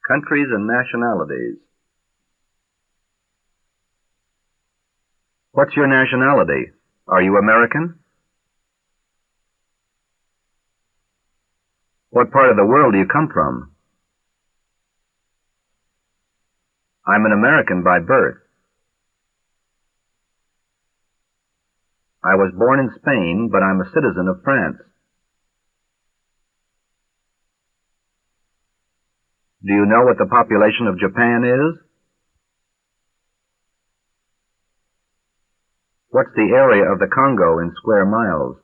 Countries and nationalities. What's your nationality? Are you American? What part of the world do you come from? I'm an American by birth. I was born in Spain, but I'm a citizen of France. Do you know what the population of Japan is? What's the area of the Congo in square miles?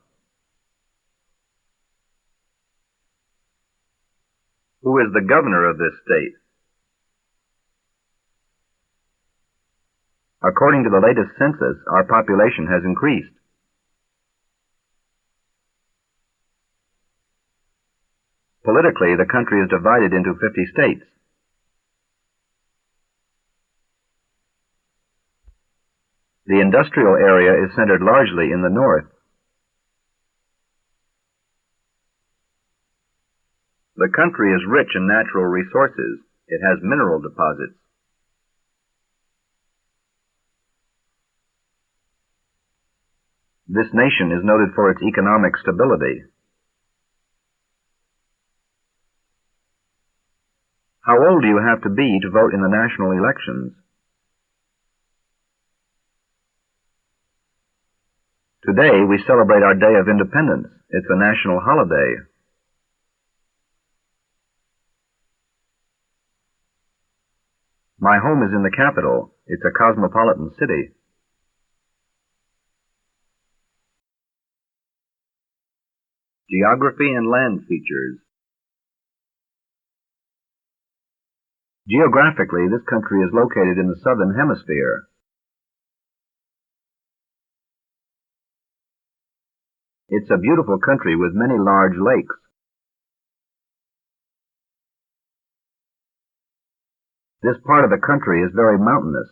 Who is the governor of this state? According to the latest census, our population has increased. Politically, the country is divided into 50 states. The industrial area is centered largely in the north. The country is rich in natural resources. It has mineral deposits. This nation is noted for its economic stability. How old do you have to be to vote in the national elections? Today, we celebrate our Day of Independence. It's a national holiday. My home is in the capital. It's a cosmopolitan city. Geography and land features. Geographically, this country is located in the southern hemisphere. It's a beautiful country with many large lakes. This part of the country is very mountainous.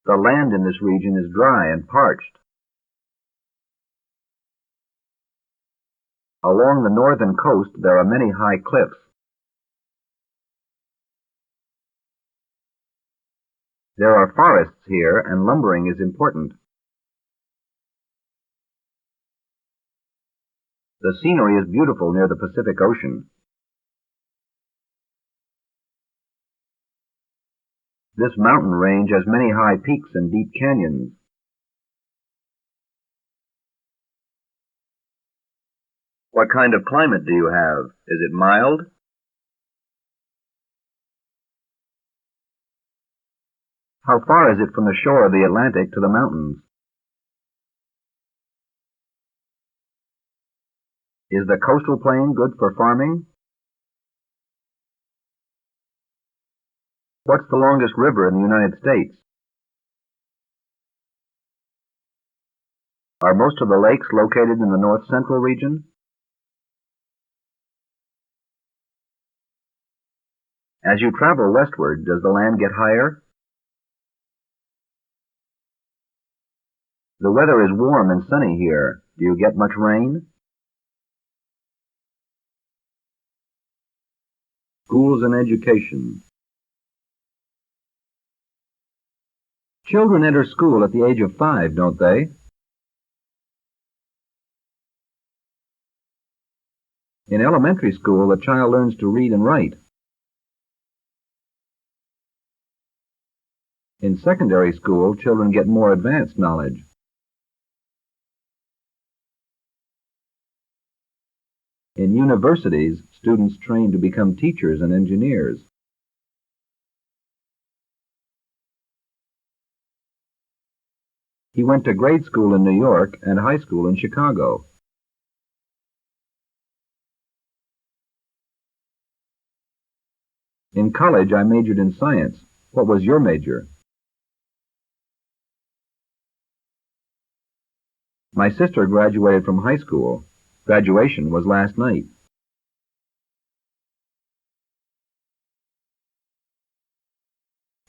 The land in this region is dry and parched. Along the northern coast, there are many high cliffs. There are forests here, and lumbering is important. The scenery is beautiful near the Pacific Ocean. This mountain range has many high peaks and deep canyons. What kind of climate do you have? Is it mild? How far is it from the shore of the Atlantic to the mountains? Is the coastal plain good for farming? What's the longest river in the United States? Are most of the lakes located in the north-central region? As you travel westward, does the land get higher? The weather is warm and sunny here. Do you get much rain? Schools and education. Children enter school at the age of 5, don't they? In elementary school, the child learns to read and write. In secondary school, children get more advanced knowledge. In universities, students train to become teachers and engineers. He went to grade school in New York and high school in Chicago. In college, I majored in science. What was your major? My sister graduated from high school. Graduation was last night.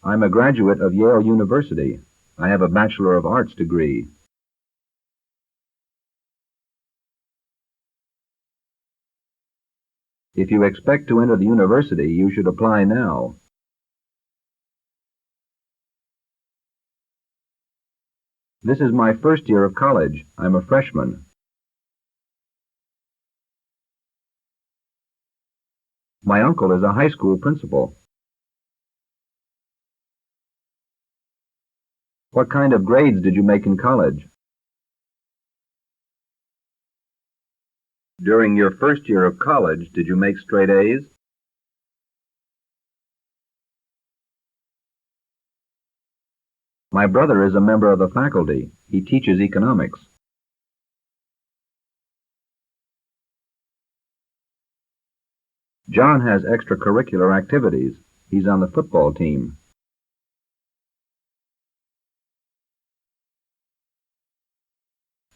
I'm a graduate of Yale University. I have a Bachelor of Arts degree. If you expect to enter the university, you should apply now. This is my first year of college. I'm a freshman. My uncle is a high school principal. What kind of grades did you make in college? During your first year of college, did you make straight A's? My brother is a member of the faculty. He teaches economics. John has extracurricular activities. He's on the football team.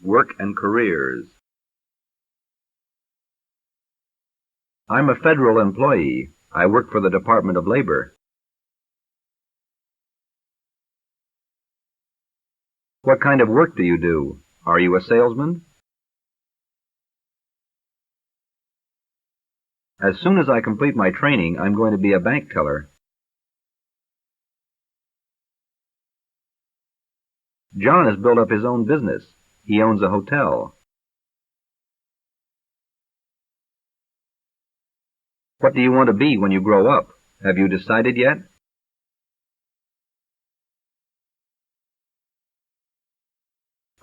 Work and careers. I'm a federal employee. I work for the Department of Labor. What kind of work do you do? Are you a salesman? As soon as I complete my training, I'm going to be a bank teller. John has built up his own business. He owns a hotel. What do you want to be when you grow up? Have you decided yet?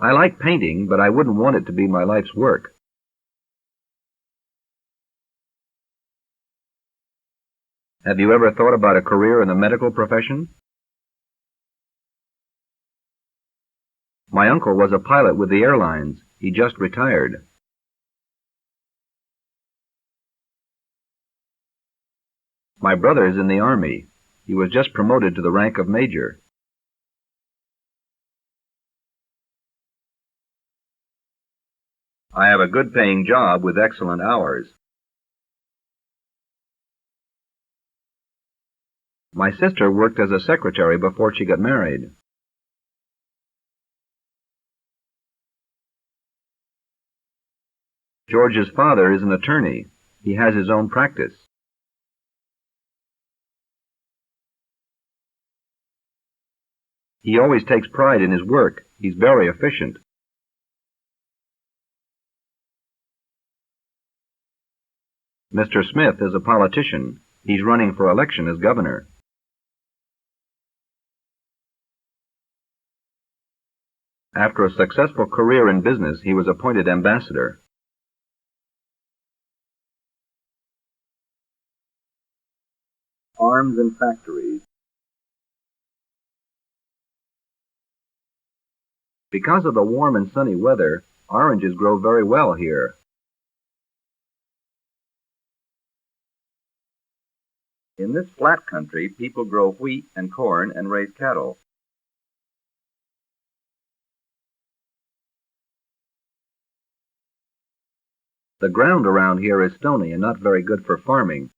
I like painting, but I wouldn't want it to be my life's work. Have you ever thought about a career in the medical profession? My uncle was a pilot with the airlines. He just retired. My brother is in the Army. He was just promoted to the rank of major. I have a good-paying job with excellent hours. My sister worked as a secretary before she got married. George's father is an attorney. He has his own practice. He always takes pride in his work. He's very efficient. Mr. Smith is a politician. He's running for election as governor. After a successful career in business, he was appointed ambassador. Farms and factories. Because of the warm and sunny weather, oranges grow very well here. In this flat country, people grow wheat and corn and raise cattle. The ground around here is stony and not very good for farming.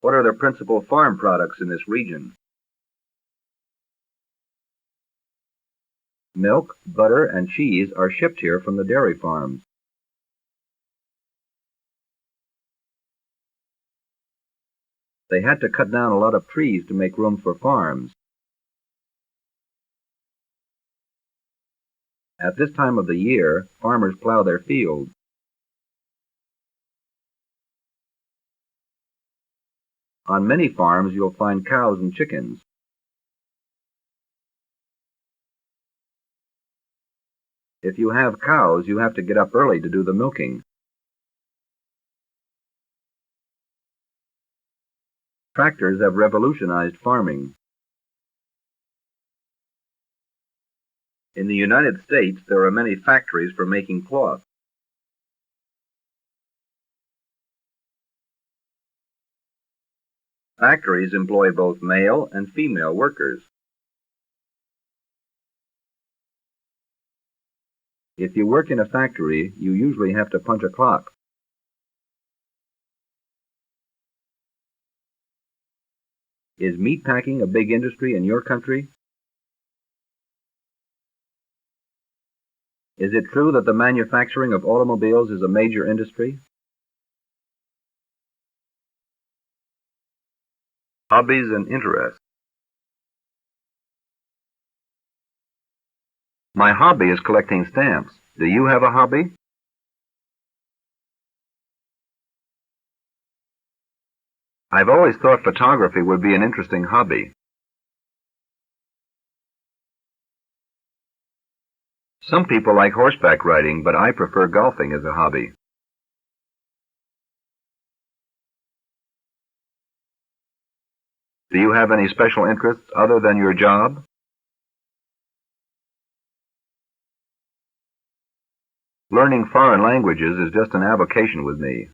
What are the principal farm products in this region? Milk, butter, and cheese are shipped here from the dairy farms. They had to cut down a lot of trees to make room for farms. At this time of the year, farmers plow their fields. On many farms, you'll find cows and chickens. If you have cows, you have to get up early to do the milking. Tractors have revolutionized farming. In the United States, there are many factories for making cloth. Factories employ both male and female workers. If you work in a factory, you usually have to punch a clock. Is meatpacking a big industry in your country? Is it true that the manufacturing of automobiles is a major industry? Hobbies and interests. My hobby is collecting stamps. Do you have a hobby? I've always thought photography would be an interesting hobby. Some people like horseback riding, but I prefer golfing as a hobby. Do you have any special interests other than your job? Learning foreign languages is just an avocation with me.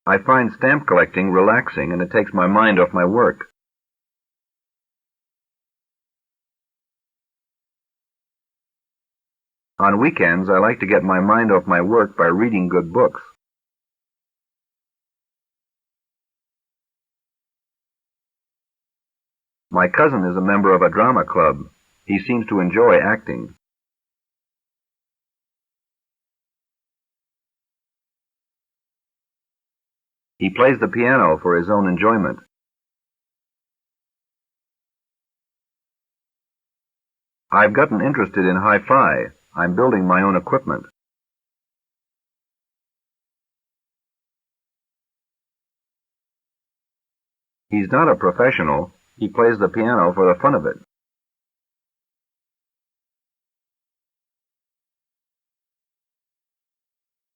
I find stamp collecting relaxing and it takes my mind off my work. On weekends, I like to get my mind off my work by reading good books. My cousin is a member of a drama club. He seems to enjoy acting. He plays the piano for his own enjoyment. I've gotten interested in hi-fi. I'm building my own equipment. He's not a professional. He plays the piano for the fun of it.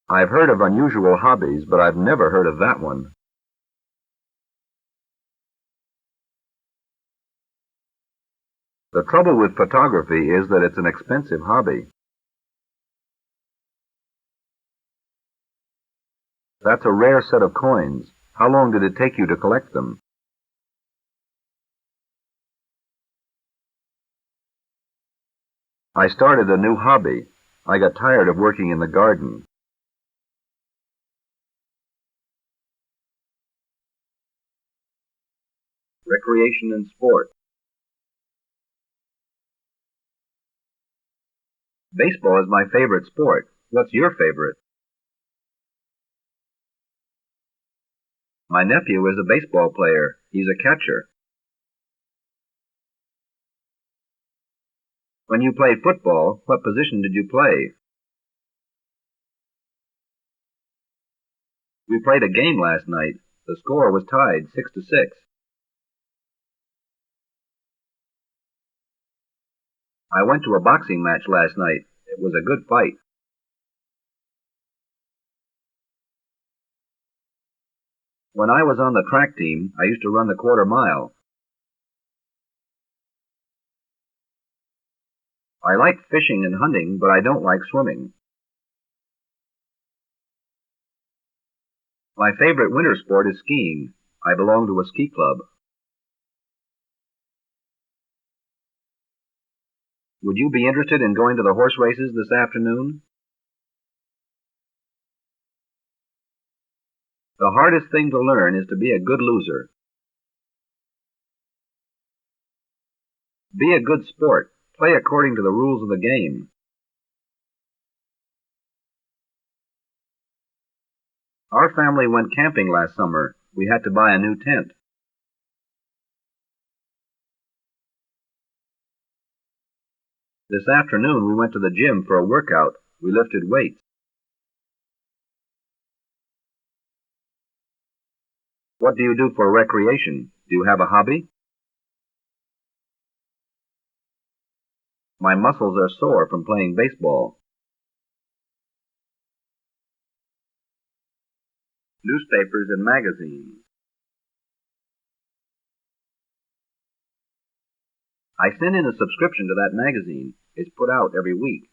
I've heard of unusual hobbies, but I've never heard of that one. The trouble with photography is that it's an expensive hobby. That's a rare set of coins. How long did it take you to collect them? I started a new hobby. I got tired of working in the garden. Recreation and sport. Baseball is my favorite sport. What's your favorite? My nephew is a baseball player. He's a catcher. When you played football, what position did you play? We played a game last night. The score was tied 6-6. I went to a boxing match last night. It was a good fight. When I was on the track team, I used to run the quarter mile. I like fishing and hunting, but I don't like swimming. My favorite winter sport is skiing. I belong to a ski club. Would you be interested in going to the horse races this afternoon? The hardest thing to learn is to be a good loser. Be a good sport. Play according to the rules of the game. Our family went camping last summer. We had to buy a new tent. This afternoon we went to the gym for a workout. We lifted weights. What do you do for recreation? Do you have a hobby? My muscles are sore from playing baseball. Newspapers and magazines. I send in a subscription to that magazine. It's put out every week.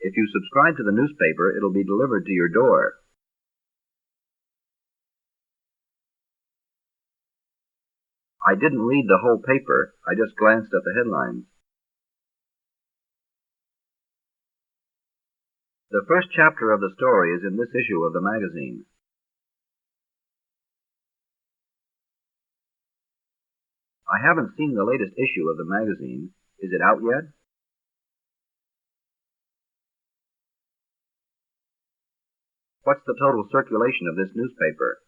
If you subscribe to the newspaper, it'll be delivered to your door. I didn't read the whole paper. I just glanced at the headlines. The first chapter of the story is in this issue of the magazine. I haven't seen the latest issue of the magazine. Is it out yet? What's the total circulation of this newspaper?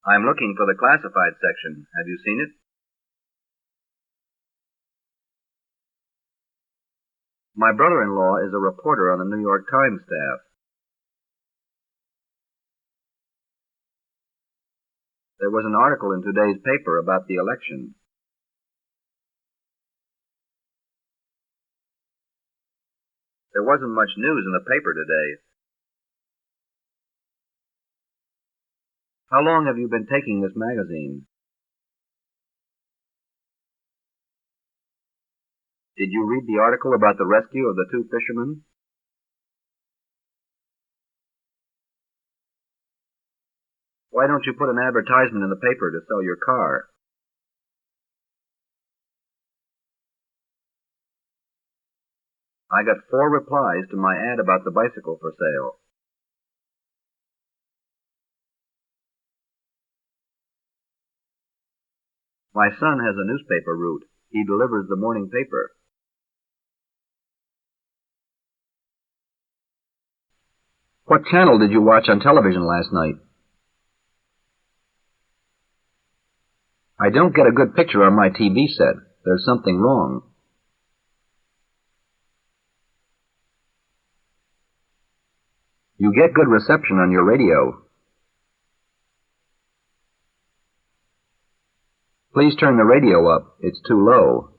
I'm looking for the classified section. Have you seen it? My brother-in-law is a reporter on the New York Times staff. There was an article in today's paper about the election. There wasn't much news in the paper today. How long have you been taking this magazine? Did you read the article about the rescue of the two fishermen? Why don't you put an advertisement in the paper to sell your car? I got 4 replies to my ad about the bicycle for sale. My son has a newspaper route. He delivers the morning paper. What channel did you watch on television last night? I don't get a good picture on my TV set. There's something wrong. You get good reception on your radio. Please turn the radio up. It's too low.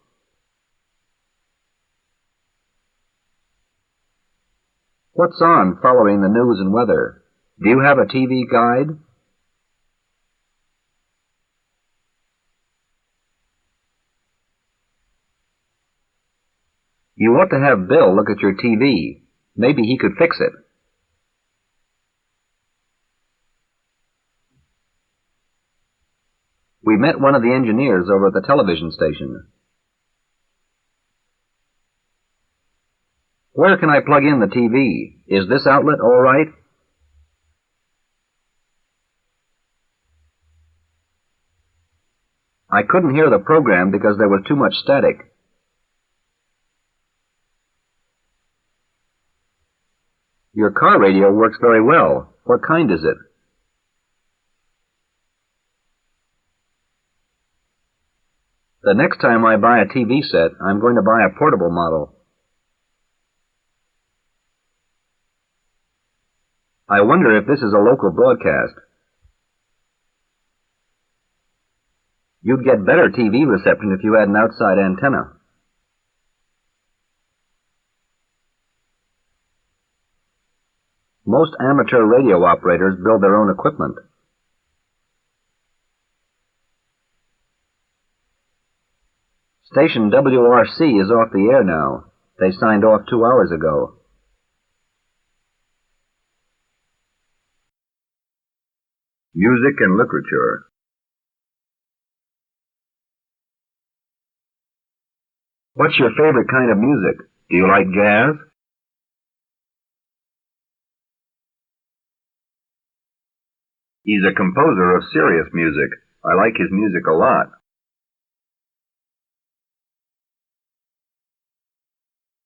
What's on following the news and weather? Do you have a TV guide? You ought to have Bill look at your TV. Maybe he could fix it. We met one of the engineers over at the television station. Where can I plug in the TV? Is this outlet all right? I couldn't hear the program because there was too much static. Your car radio works very well. What kind is it? The next time I buy a TV set, I'm going to buy a portable model. I wonder if this is a local broadcast. You'd get better TV reception if you had an outside antenna. Most amateur radio operators build their own equipment. Station WRC is off the air now. They signed off 2 hours ago. Music and literature. What's your favorite kind of music? Do you like jazz? He's a composer of serious music. I like his music a lot.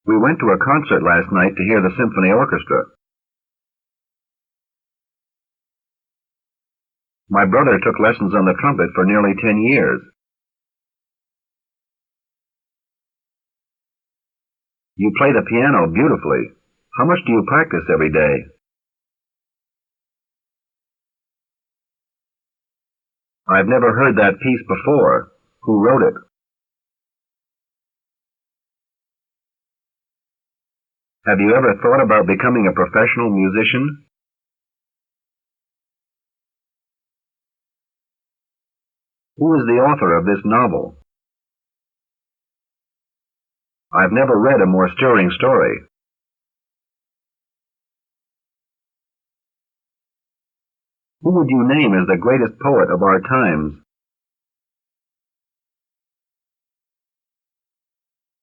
We went to a concert last night to hear the symphony orchestra. My brother took lessons on the trumpet for nearly 10 years. You play the piano beautifully. How much do you practice every day? I've never heard that piece before. Who wrote it? Have you ever thought about becoming a professional musician? Who is the author of this novel? I've never read a more stirring story. Who would you name as the greatest poet of our times?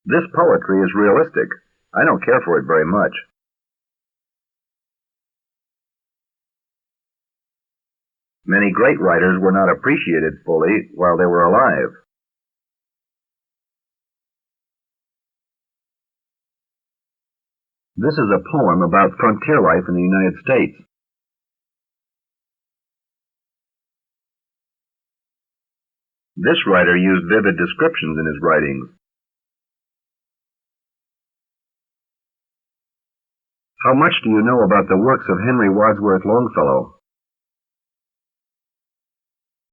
This poetry is realistic. I don't care for it very much. Many great writers were not appreciated fully while they were alive. This is a poem about frontier life in the United States. This writer used vivid descriptions in his writings. How much do you know about the works of Henry Wadsworth Longfellow?